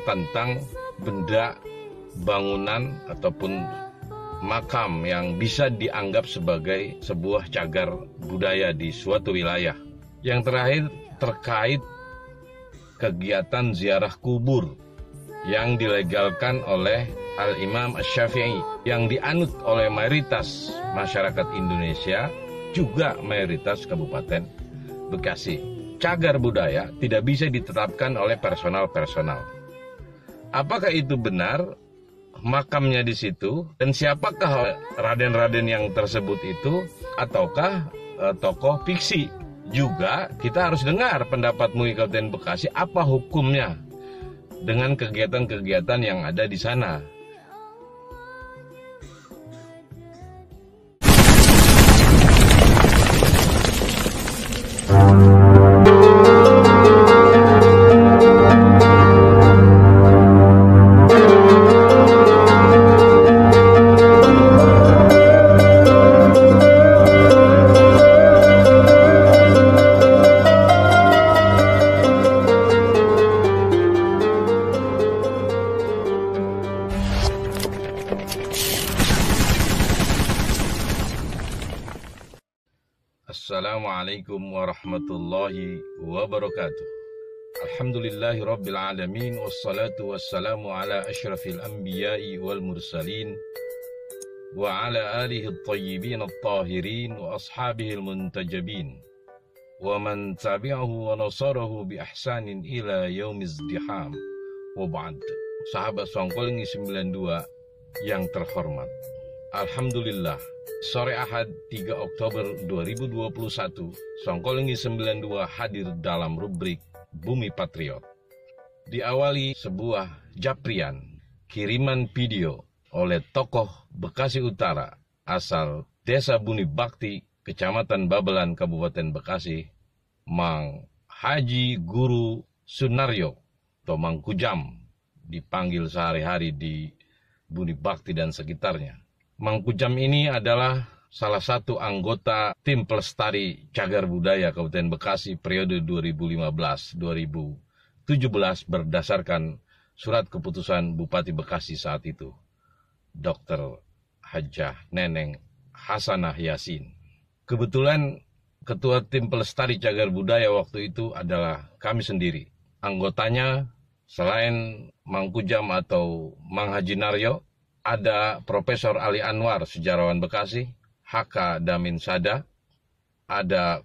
tentang benda, bangunan, ataupun makam yang bisa dianggap sebagai sebuah cagar budaya di suatu wilayah. Yang terakhir terkait kegiatan ziarah kubur yang dilegalkan oleh Al-Imam Asy-Syafi'i, yang dianut oleh mayoritas masyarakat Indonesia, juga mayoritas Kabupaten Bekasi. Cagar budaya tidak bisa ditetapkan oleh personal. Apakah itu benar makamnya di situ, dan siapakah raden-raden yang tersebut itu, ataukah tokoh fiksi? Juga kita harus dengar pendapat MUI Kabupaten Bekasi, apa hukumnya dengan kegiatan-kegiatan yang ada di sana. Assalamualaikum warahmatullahi wabarakatuh. Alhamdulillahi rabbil alamin, wassalatu wassalamu ala asyrafil anbiya'i wal mursalin wa ala alihi at-tayyibin at-tahirin wa ashabihi al-muntajabin wa man tabi'ahu wa nasarahu bi ihsanin ila yaumiz diham. Wa ba'd. Sahabat Songkolingi 92 yang terhormat, alhamdulillah, sore Ahad 3 Oktober 2021, Songkolingi 92 hadir dalam rubrik Bumi Patriot. Diawali sebuah japrian kiriman video oleh tokoh Bekasi Utara asal Desa Buni Bakti, Kecamatan Babelan, Kabupaten Bekasi, Mang Haji Guru Sunaryo atau Mang Kujam, dipanggil sehari-hari di Buni Bakti dan sekitarnya. Mang Kujam ini adalah salah satu anggota tim pelestari cagar budaya Kabupaten Bekasi periode 2015-2017 berdasarkan surat keputusan Bupati Bekasi saat itu, Dr. Hajah Neneng Hasanah Yasin. Kebetulan ketua tim pelestari cagar budaya waktu itu adalah kami sendiri. Anggotanya selain Mang Kujam atau Mang Haji Naryo, ada Profesor Ali Anwar, sejarawan Bekasi, HK Damin Sada, ada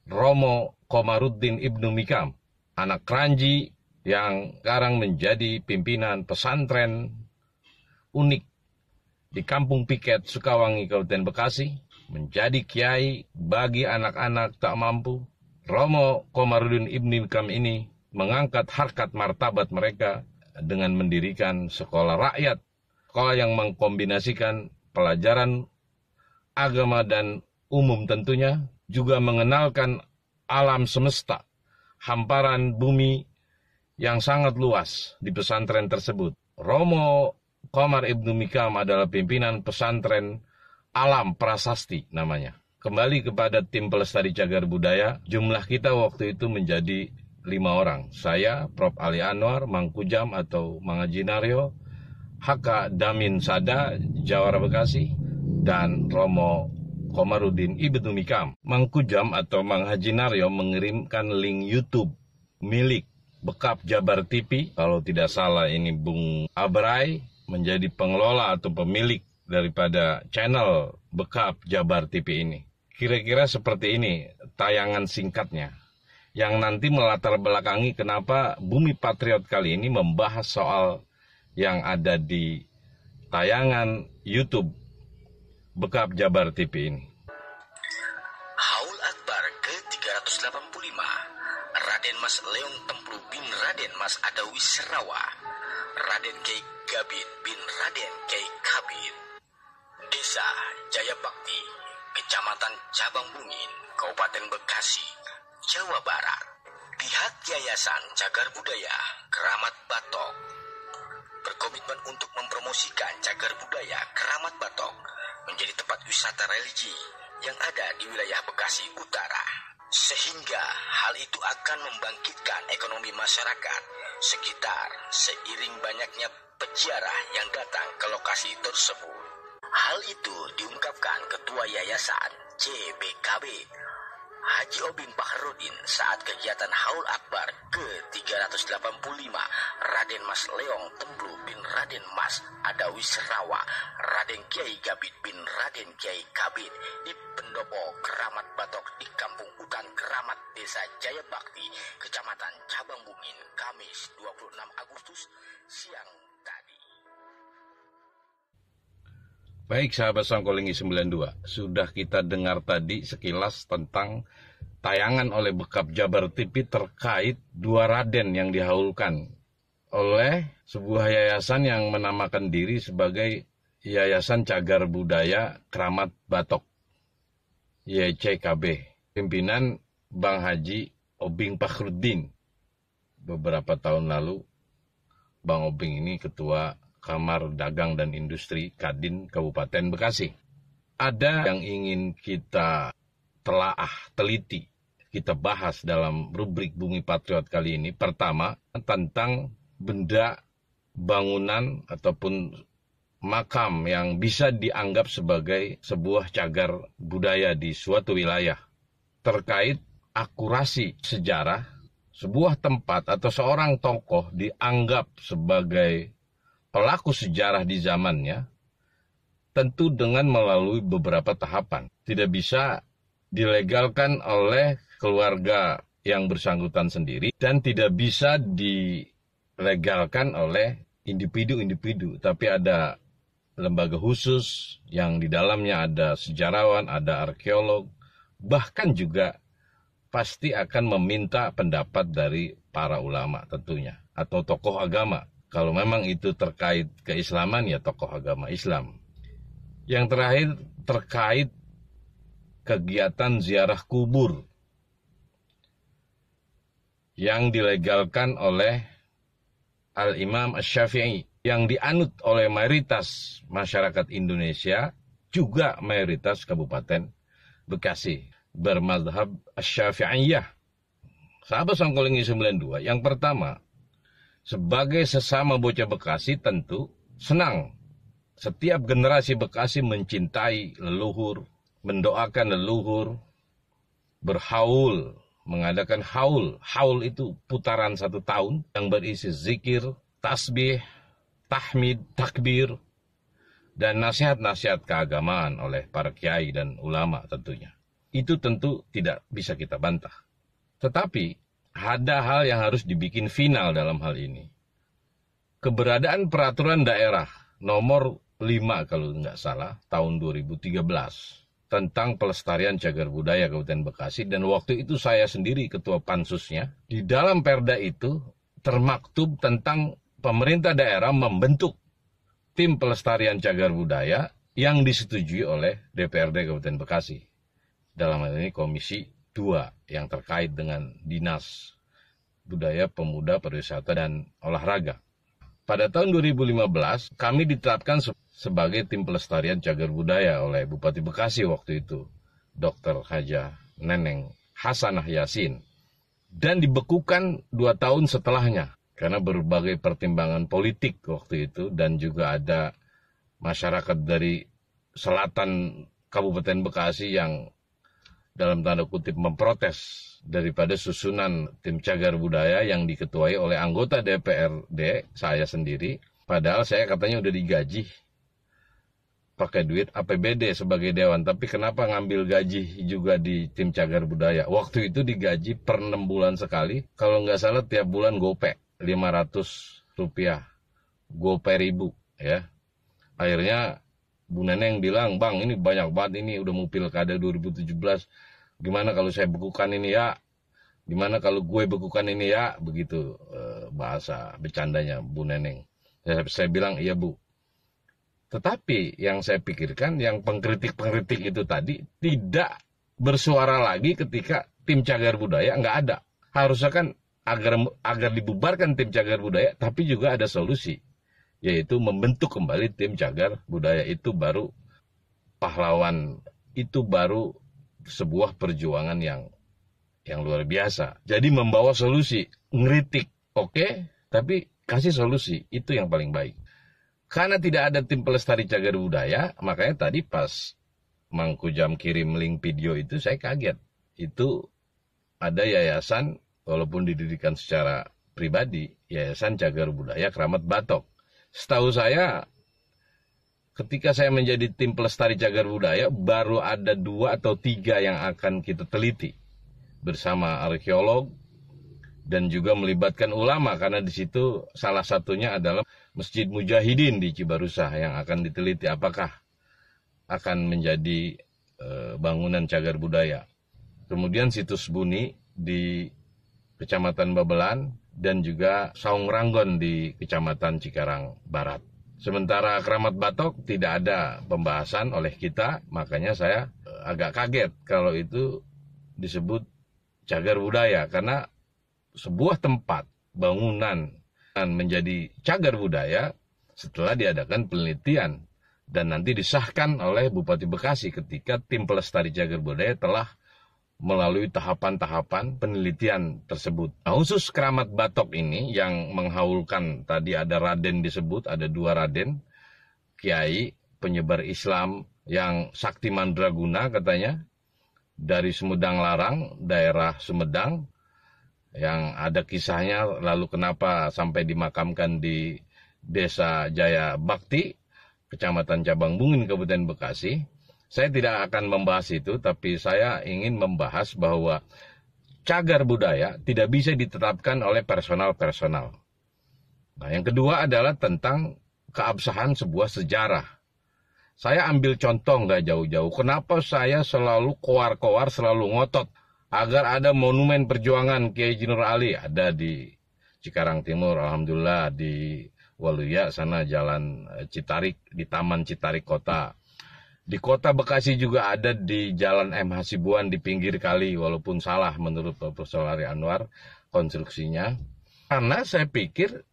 Romo Komaruddin Ibnu Mikam, anak Kranji yang sekarang menjadi pimpinan pesantren unik di Kampung Piket, Sukawangi, Kabupaten Bekasi, menjadi kiai bagi anak-anak tak mampu. Romo Komaruddin Ibnu Mikam ini mengangkat harkat martabat mereka dengan mendirikan sekolah rakyat, sekolah yang mengkombinasikan pelajaran agama dan umum tentunya, juga mengenalkan alam semesta, hamparan bumi yang sangat luas di pesantren tersebut. Romo Komar Ibnu Mikam adalah pimpinan pesantren Alam Prasasti namanya. Kembali kepada tim pelestari cagar budaya, jumlah kita waktu itu menjadi 5 orang. Saya, Prof. Ali Anwar, Mang Kujam atau Mang Haji Naryo, HK Damin Sada, Jawara Bekasi, dan Romo Komaruddin Ibnu Mikam. Mang Kujam atau Mang Haji Naryo mengirimkan link YouTube milik Bekap Jabar TV. Kalau tidak salah ini Bung Abrai menjadi pengelola atau pemilik daripada channel Bekap Jabar TV ini. Kira-kira seperti ini tayangan singkatnya, yang nanti melatar belakangi kenapa Bumi Patriot kali ini membahas soal yang ada di tayangan YouTube Bekap Jabar TV ini. Haul Akbar ke-385, Raden Mas Leong Templu bin Raden Mas Adawi Serawa, Raden Kiai Gabit bin Raden Kiai Kabit, Desa Jaya Bakti, Kecamatan Cabang Bungin, Kabupaten Bekasi, Jawa Barat. Pihak Yayasan Cagar Budaya Keramat Batok berkomitmen untuk mempromosikan cagar budaya Keramat Batok menjadi tempat wisata religi yang ada di wilayah Bekasi Utara, sehingga hal itu akan membangkitkan ekonomi masyarakat sekitar seiring banyaknya peziarah yang datang ke lokasi tersebut. Hal itu diungkapkan Ketua Yayasan CBKB Haji Obing Baharudin saat kegiatan Haul Akbar ke-385 Raden Mas Leong Templu bin Raden Mas Adawi Serawa Raden Kiai Gabit bin Raden Kiai Kabit di Pendopo Keramat Batok di Kampung Utan Keramat Desa Jaya Bakti, Kecamatan Cabang Bungin, Kamis 26 Agustus siang tadi. Baik sahabat Songkolingi 92, sudah kita dengar tadi sekilas tentang tayangan oleh Bekap Jabar TV terkait dua raden yang dihaulkan oleh sebuah yayasan yang menamakan diri sebagai Yayasan Cagar Budaya Keramat Batok, YCKB. Pimpinan Bang Haji Obing Baharudin. Beberapa tahun lalu, Bang Obing ini ketua Kamar Dagang dan Industri Kadin Kabupaten Bekasi. Ada yang ingin kita telaah, teliti, kita bahas dalam rubrik Bumi Patriot kali ini. Pertama, tentang benda bangunan ataupun makam yang bisa dianggap sebagai sebuah cagar budaya di suatu wilayah. Terkait akurasi sejarah, sebuah tempat atau seorang tokoh dianggap sebagai pelaku sejarah di zamannya, tentu dengan melalui beberapa tahapan. Tidak bisa dilegalkan oleh keluarga yang bersangkutan sendiri dan tidak bisa dilegalkan oleh individu-individu. Tapi ada lembaga khusus yang di dalamnya ada sejarawan, ada arkeolog, bahkan juga pasti akan meminta pendapat dari para ulama tentunya, atau tokoh agama. Kalau memang itu terkait keislaman, ya tokoh agama Islam. Yang terakhir terkait kegiatan ziarah kubur yang dilegalkan oleh Al-Imam Asy-Syafi'i, yang dianut oleh mayoritas masyarakat Indonesia, juga mayoritas Kabupaten Bekasi, bermadzhab Asy-Syafi'iyah. Sahabat Songkolingi 92, yang pertama, sebagai sesama bocah Bekasi tentu senang setiap generasi Bekasi mencintai leluhur, mendoakan leluhur, berhaul, mengadakan haul. Haul itu putaran 1 tahun yang berisi zikir, tasbih, tahmid, takbir, dan nasihat-nasihat keagamaan oleh para kiai dan ulama tentunya. Itu tentu tidak bisa kita bantah. Tetapi ada hal yang harus dibikin final dalam hal ini. Keberadaan peraturan daerah nomor 5 kalau nggak salah tahun 2013 tentang pelestarian cagar budaya Kabupaten Bekasi, dan waktu itu saya sendiri ketua pansusnya. Di dalam perda itu termaktub tentang pemerintah daerah membentuk tim pelestarian cagar budaya yang disetujui oleh DPRD Kabupaten Bekasi. Dalam hal ini Komisi 2 yang terkait dengan Dinas Budaya, Pemuda, Pariwisata, dan Olahraga. Pada tahun 2015, kami ditetapkan sebagai tim pelestarian cagar budaya oleh Bupati Bekasi waktu itu, Dr. Hajah Neneng Hasanah Yasin. Dan dibekukan 2 tahun setelahnya, karena berbagai pertimbangan politik waktu itu, dan juga ada masyarakat dari selatan Kabupaten Bekasi yang dalam tanda kutip memprotes daripada susunan tim cagar budaya yang diketuai oleh anggota DPRD, saya sendiri. Padahal saya katanya udah digaji pakai duit APBD sebagai dewan, tapi kenapa ngambil gaji juga di tim cagar budaya? Waktu itu digaji per 6 bulan sekali, kalau nggak salah tiap bulan gope 500 rupiah, gope 1000 ya. Akhirnya Bu Neneng bilang, "Bang, ini banyak banget, ini udah mau pilkada 2017. Gimana kalau saya bekukan ini ya? Gimana kalau gue bekukan ini ya?" Begitu bahasa bercandanya Bu Neneng. Saya bilang, "Iya Bu." Tetapi yang saya pikirkan, yang pengkritik-pengkritik itu tadi tidak bersuara lagi ketika tim cagar budaya nggak ada. Harusnya kan agar dibubarkan tim cagar budaya, tapi juga ada solusi, yaitu membentuk kembali tim cagar budaya. Itu baru pahlawan, itu baru sebuah perjuangan yang luar biasa. Jadi membawa solusi, ngeritik, oke, tapi kasih solusi, itu yang paling baik. Karena tidak ada tim pelestari cagar budaya, makanya tadi pas Mang Kujam kirim link video itu saya kaget. Itu ada yayasan, walaupun didirikan secara pribadi, Yayasan Cagar Budaya Keramat Batok. Setahu saya, ketika saya menjadi tim pelestari cagar budaya, baru ada 2 atau 3 yang akan kita teliti bersama arkeolog dan juga melibatkan ulama, karena di situ salah satunya adalah Masjid Mujahidin di Cibarusah yang akan diteliti apakah akan menjadi bangunan cagar budaya. Kemudian situs Buni di Kecamatan Babelan dan juga Saung Ranggon di Kecamatan Cikarang Barat. Sementara Keramat Batok tidak ada pembahasan oleh kita, makanya saya agak kaget kalau itu disebut cagar budaya, karena sebuah tempat bangunan menjadi cagar budaya setelah diadakan penelitian dan nanti disahkan oleh Bupati Bekasi ketika tim pelestari cagar budaya telah melalui tahapan-tahapan penelitian tersebut. Nah, khusus Keramat Batok ini yang menghaulkan, tadi ada Raden disebut, ada 2 Raden, Kiai penyebar Islam yang sakti mandraguna katanya, dari Sumedang Larang, daerah Sumedang, yang ada kisahnya lalu kenapa sampai dimakamkan di Desa Jaya Bakti, Kecamatan Cabang Bungin, Kabupaten Bekasi. Saya tidak akan membahas itu, tapi saya ingin membahas bahwa cagar budaya tidak bisa ditetapkan oleh personal-personal. Nah, yang kedua adalah tentang keabsahan sebuah sejarah. Saya ambil contoh nggak jauh-jauh. Kenapa saya selalu koar-koar, selalu ngotot agar ada monumen perjuangan Kiai Haji Nur Ali, ada di Cikarang Timur, alhamdulillah, di Waluya sana Jalan Citarik, di Taman Citarik Kota. Di kota Bekasi juga ada di Jalan M. Hasibuan di pinggir kali, walaupun salah menurut Profesor Ari Anwar konstruksinya. Karena saya pikir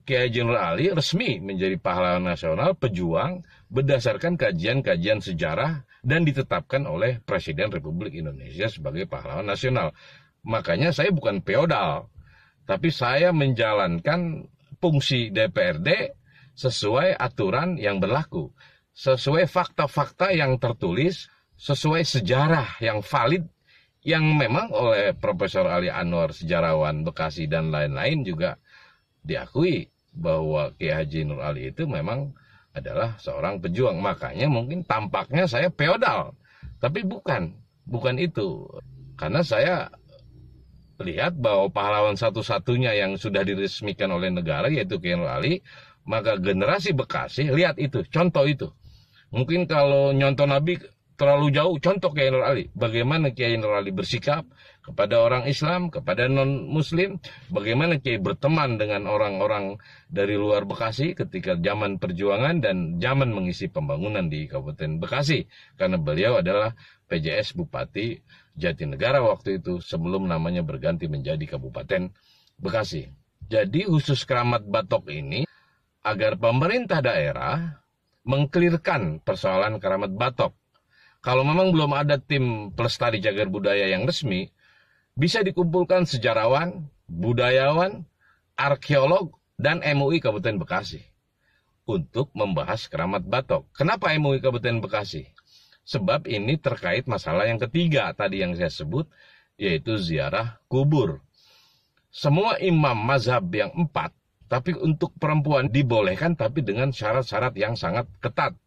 Kiai Haji Nur Ali resmi menjadi pahlawan nasional, pejuang, berdasarkan kajian-kajian sejarah dan ditetapkan oleh Presiden Republik Indonesia sebagai pahlawan nasional. Makanya saya bukan feodal, tapi saya menjalankan fungsi DPRD sesuai aturan yang berlaku, sesuai fakta-fakta yang tertulis, sesuai sejarah yang valid, yang memang oleh Profesor Ali Anwar, sejarawan Bekasi dan lain-lain juga diakui bahwa Kiai Haji Nur Ali itu memang adalah seorang pejuang. Makanya mungkin tampaknya saya feodal, tapi bukan itu. Karena saya lihat bahwa pahlawan satu-satunya yang sudah diresmikan oleh negara yaitu Kiai Nur Ali, maka generasi Bekasi lihat itu, contoh itu. Mungkin kalau nyontoh Nabi terlalu jauh, contoh Kiai Nur Ali. Bagaimana Kiai Nur Ali bersikap kepada orang Islam, kepada non-Muslim. Bagaimana Kiai berteman dengan orang-orang dari luar Bekasi ketika zaman perjuangan dan zaman mengisi pembangunan di Kabupaten Bekasi. Karena beliau adalah PJS Bupati Jatinegara waktu itu, sebelum namanya berganti menjadi Kabupaten Bekasi. Jadi khusus Keramat Batok ini, agar pemerintah daerah mengklirkan persoalan Keramat Batok. Kalau memang belum ada tim pelestari cagar budaya yang resmi, bisa dikumpulkan sejarawan, budayawan, arkeolog, dan MUI Kabupaten Bekasi untuk membahas Keramat Batok. Kenapa MUI Kabupaten Bekasi? Sebab ini terkait masalah yang ketiga tadi yang saya sebut, yaitu ziarah kubur. Semua imam mazhab yang 4, tapi untuk perempuan dibolehkan, tapi dengan syarat-syarat yang sangat ketat.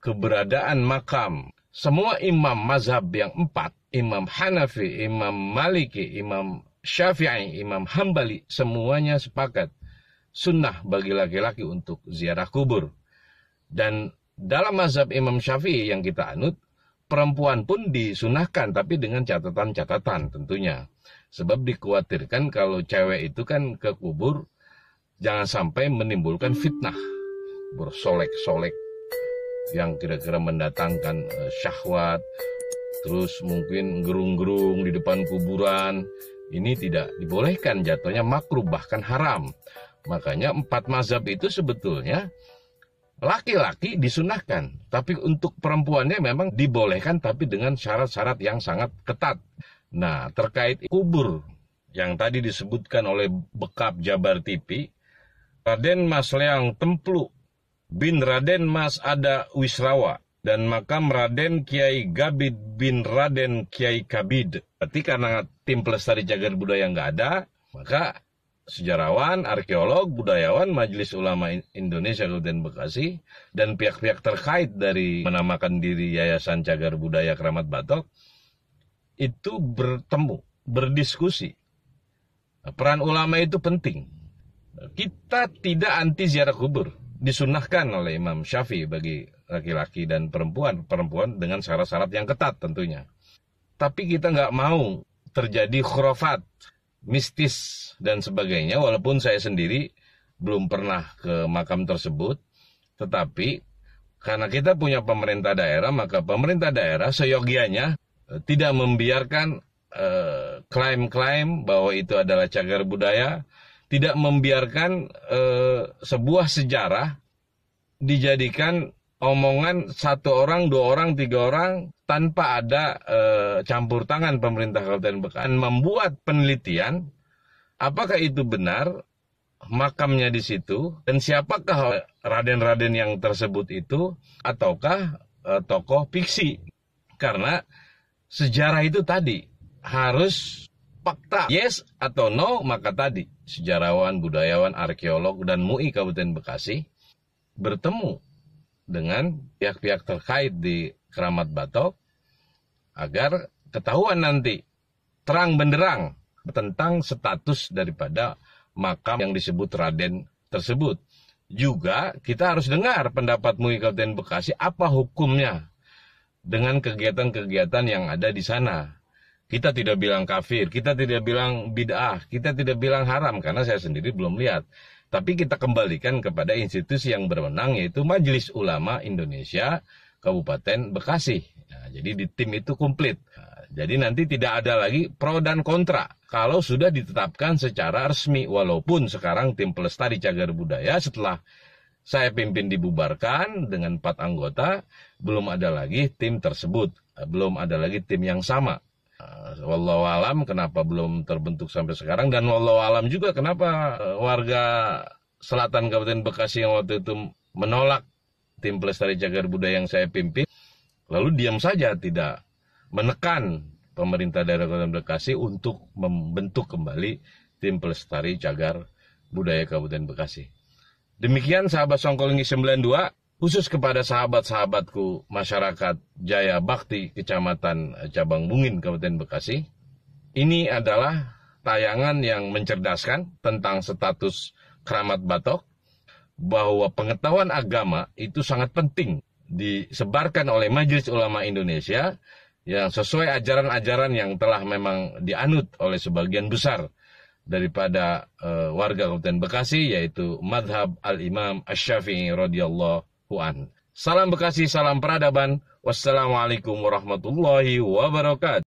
Keberadaan makam. Semua imam mazhab yang 4, Imam Hanafi, Imam Maliki, Imam Syafi'i, Imam Hambali, semuanya sepakat sunnah bagi laki-laki untuk ziarah kubur. Dan dalam mazhab Imam Syafi'i yang kita anut, perempuan pun disunahkan, tapi dengan catatan-catatan tentunya. Sebab dikhawatirkan kalau cewek itu kan ke kubur, jangan sampai menimbulkan fitnah, bersolek-solek yang kira-kira mendatangkan syahwat, terus mungkin gerung-gerung di depan kuburan. Ini tidak dibolehkan, jatuhnya makruh, bahkan haram. Makanya 4 mazhab itu sebetulnya laki-laki disunahkan, tapi untuk perempuannya memang dibolehkan, tapi dengan syarat-syarat yang sangat ketat. Nah, terkait kubur, yang tadi disebutkan oleh Bekap Jabar TV, Raden Mas Leong Templu bin Raden Mas Ada Wisrawa, dan makam Raden Kiai Gabid bin Raden Kiai Kabid. Berarti karena tim pelestari cagar budaya nggak ada, maka sejarawan, arkeolog, budayawan, Majelis Ulama Indonesia Kabupaten Bekasi, dan pihak-pihak terkait dari menamakan diri Yayasan Cagar Budaya Keramat Batok, itu bertemu, berdiskusi. Peran ulama itu penting. Kita tidak anti ziarah kubur. Disunahkan oleh Imam Syafi'i bagi laki-laki dan perempuan dengan syarat-syarat yang ketat tentunya. Tapi kita nggak mau terjadi khurafat, mistis, dan sebagainya, walaupun saya sendiri belum pernah ke makam tersebut. Tetapi karena kita punya pemerintah daerah, maka pemerintah daerah seyogianya tidak membiarkan klaim-klaim bahwa itu adalah cagar budaya, tidak membiarkan sebuah sejarah dijadikan omongan satu orang, dua orang, tiga orang tanpa ada campur tangan pemerintah Kabupaten Bekasi, membuat penelitian apakah itu benar makamnya di situ dan siapakah raden-raden yang tersebut itu, ataukah tokoh fiksi. Karena sejarah itu tadi harus fakta, yes atau no, maka tadi sejarawan, budayawan, arkeolog, dan MUI Kabupaten Bekasi bertemu dengan pihak-pihak terkait di Keramat Batok agar ketahuan nanti terang benderang tentang status daripada makam yang disebut Raden tersebut. Juga kita harus dengar pendapat MUI Kabupaten Bekasi apa hukumnya dengan kegiatan-kegiatan yang ada di sana. Kita tidak bilang kafir, kita tidak bilang bid'ah, kita tidak bilang haram, karena saya sendiri belum lihat. Tapi kita kembalikan kepada institusi yang berwenang, yaitu Majelis Ulama Indonesia Kabupaten Bekasi. Nah, jadi di tim itu komplit. Nah, jadi nanti tidak ada lagi pro dan kontra. Kalau sudah ditetapkan secara resmi, walaupun sekarang tim pelestari cagar budaya setelah saya pimpin dibubarkan dengan 4 anggota, belum ada lagi tim tersebut, belum ada lagi tim yang sama. Wallahu alam kenapa belum terbentuk sampai sekarang, dan wallahu alam juga kenapa warga selatan Kabupaten Bekasi yang waktu itu menolak tim pelestari cagar budaya yang saya pimpin, lalu diam saja tidak menekan pemerintah daerah Kabupaten Bekasi untuk membentuk kembali tim pelestari cagar budaya Kabupaten Bekasi. Demikian sahabat Songkolingi 92, khusus kepada sahabat-sahabatku masyarakat Jaya Bakti Kecamatan Cabang Bungin Kabupaten Bekasi. Ini adalah tayangan yang mencerdaskan tentang status Keramat Batok, bahwa pengetahuan agama itu sangat penting disebarkan oleh Majelis Ulama Indonesia yang sesuai ajaran-ajaran yang telah memang dianut oleh sebagian besar daripada warga Kabupaten Bekasi, yaitu madhab Al-Imam Asy-Syafi'i radhiyallahu an. Salam Bekasi, salam peradaban. Wassalamualaikum warahmatullahi wabarakatuh.